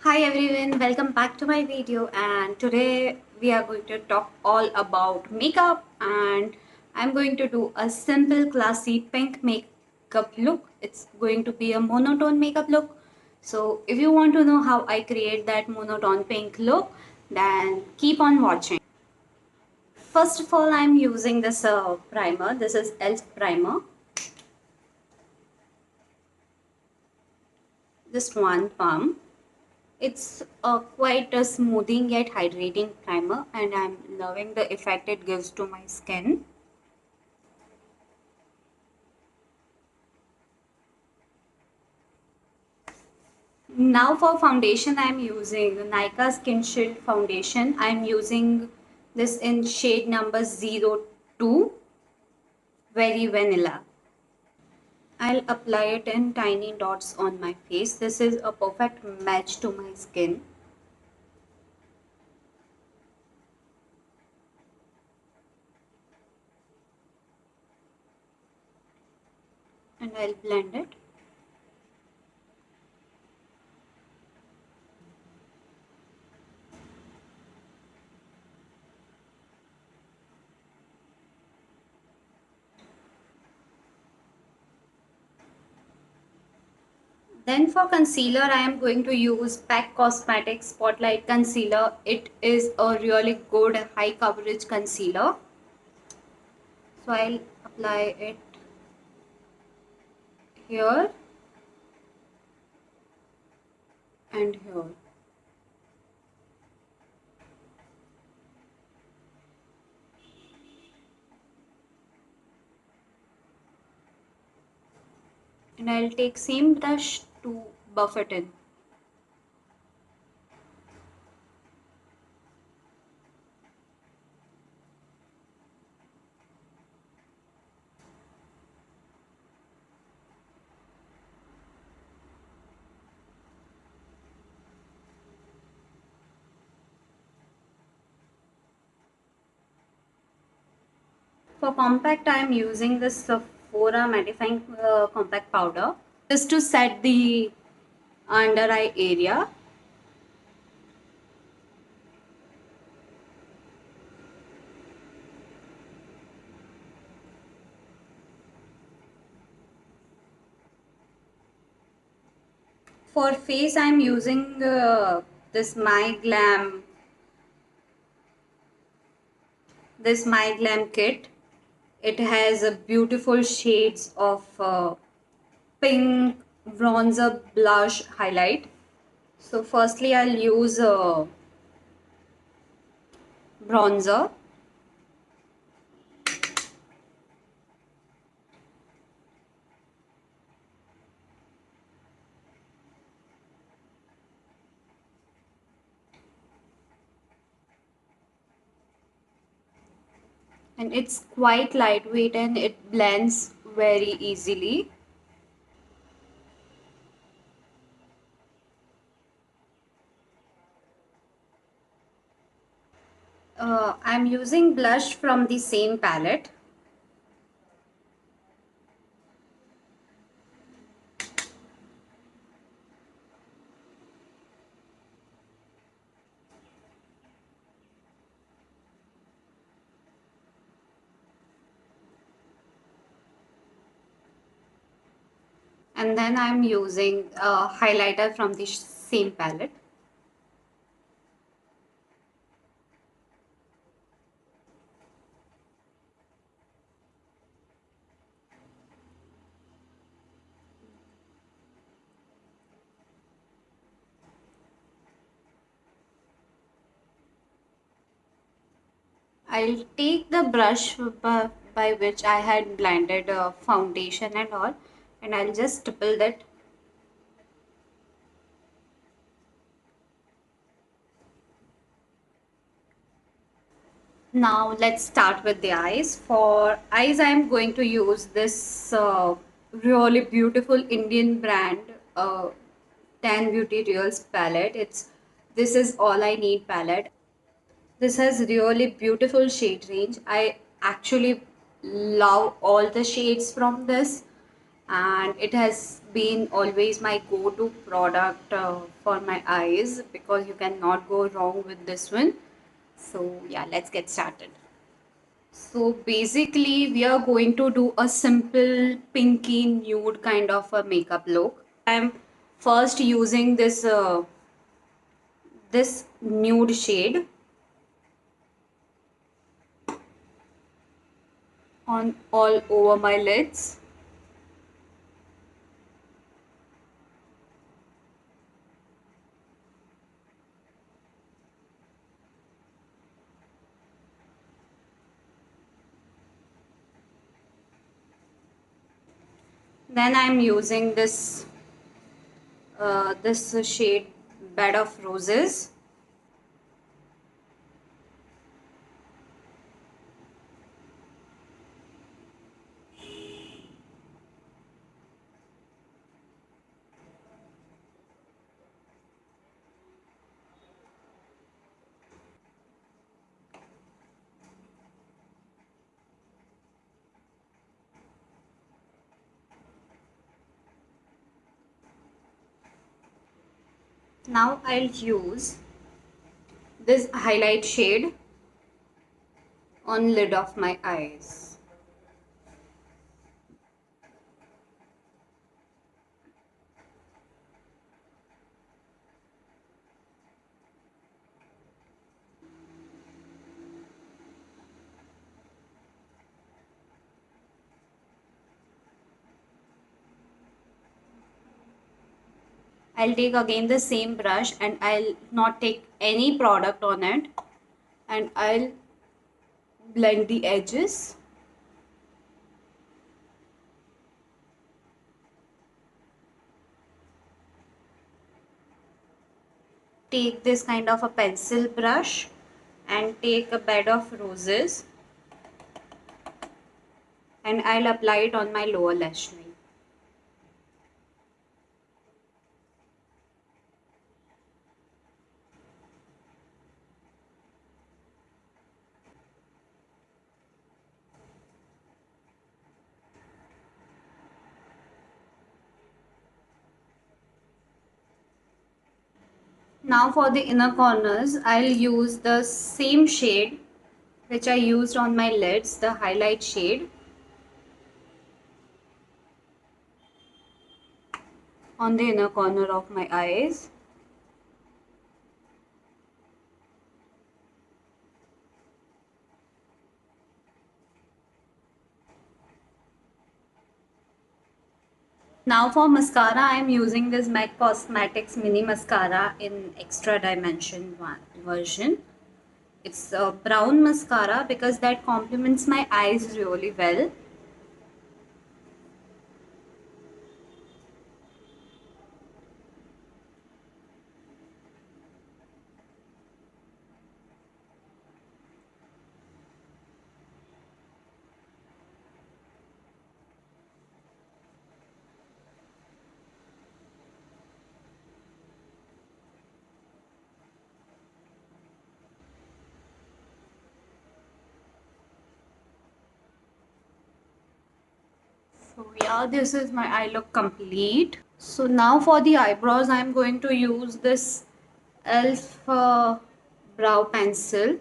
Hi everyone, welcome back to my video, and today we are going to talk all about makeup, and I'm going to do a simple classy pink makeup look. It's going to be a monotone makeup look. So if you want to know how I create that monotone pink look, then keep on watching. First of all, I'm using this primer. This is ELF primer. Just one pump. It's quite a smoothing yet hydrating primer, and I'm loving the effect it gives to my skin. Now for foundation, I'm using Nykaa Skin Shield foundation. I'm using this in shade number 02, Very Vanilla. I'll apply it in tiny dots on my face. This is a perfect match to my skin. And I'll blend it. Then for concealer, I am going to use PAC Cosmetics Spotlight Concealer. It is a really good high coverage concealer. So I'll apply it here and here. And I'll take same brush to buff it in. For compact, I am using this Sephora mattifying compact powder just to set the under eye area. For face, I am using this My Glam kit. It has a beautiful shades of pink, bronzer, blush, highlight. So firstly, I'll use bronzer. And it's quite lightweight and it blends very easily. I'm using blush from the same palette. And then I'm using a highlighter from the same palette. I'll take the brush by which I had blended foundation and all, and I'll just stipple that. Now let's start with the eyes. For eyes, I am going to use this really beautiful Indian brand, Tan Beauty Reals palette. This is all I need palette. This has really beautiful shade range. I actually love all the shades from this, and it has been always my go-to product for my eyes because you cannot go wrong with this one. So yeah, let's get started. So basically, we are going to do a simple pinky nude kind of a makeup look. I'm first using this nude shade on all over my lids. Then I'm using this shade Bed of Roses. Now I'll use this highlight shade on lid of my eyes. I'll take again the same brush and I'll not take any product on it, and I'll blend the edges. Take this kind of a pencil brush and take a bed of roses, and I'll apply it on my lower lash line. Now for the inner corners, I'll use the same shade which I used on my lids, the highlight shade, on the inner corner of my eyes. Now for mascara, I am using this MAC Cosmetics Mini Mascara in Extra Dimension one version. It's a brown mascara because that complements my eyes really well. So yeah, this is my eye look complete. So now for the eyebrows, I'm going to use this e.l.f. Brow pencil.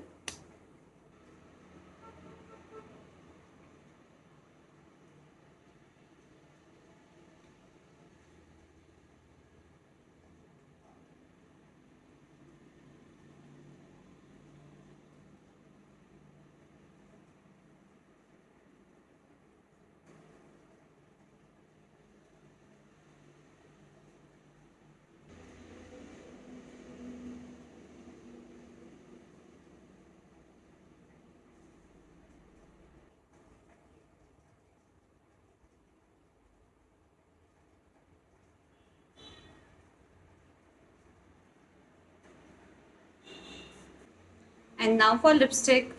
And now for lipstick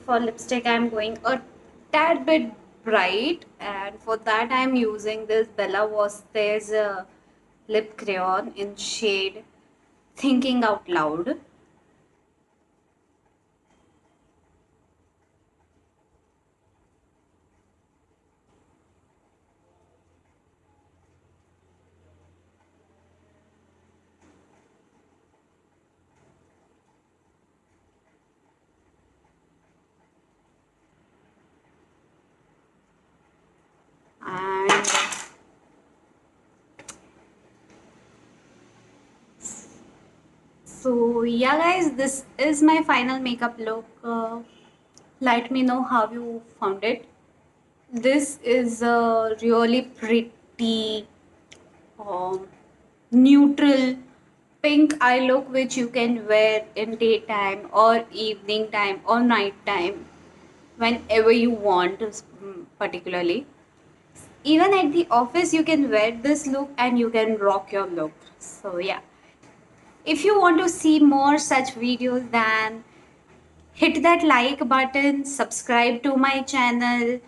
I'm going a tad bit bright, and for that I'm using this Bella Voste's lip crayon in shade Thinking Out Loud. So yeah, guys, this is my final makeup look. Let me know how you found it. This is a really pretty, um, neutral pink eye look which you can wear in daytime or evening time or night time whenever you want, particularly. Even at the office, you can wear this look and you can rock your look. So yeah, if you want to see more such videos, then hit that like button, subscribe to my channel,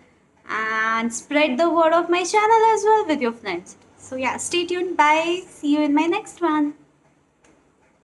and spread the word of my channel as well with your friends. So yeah, stay tuned. Bye. See you in my next one.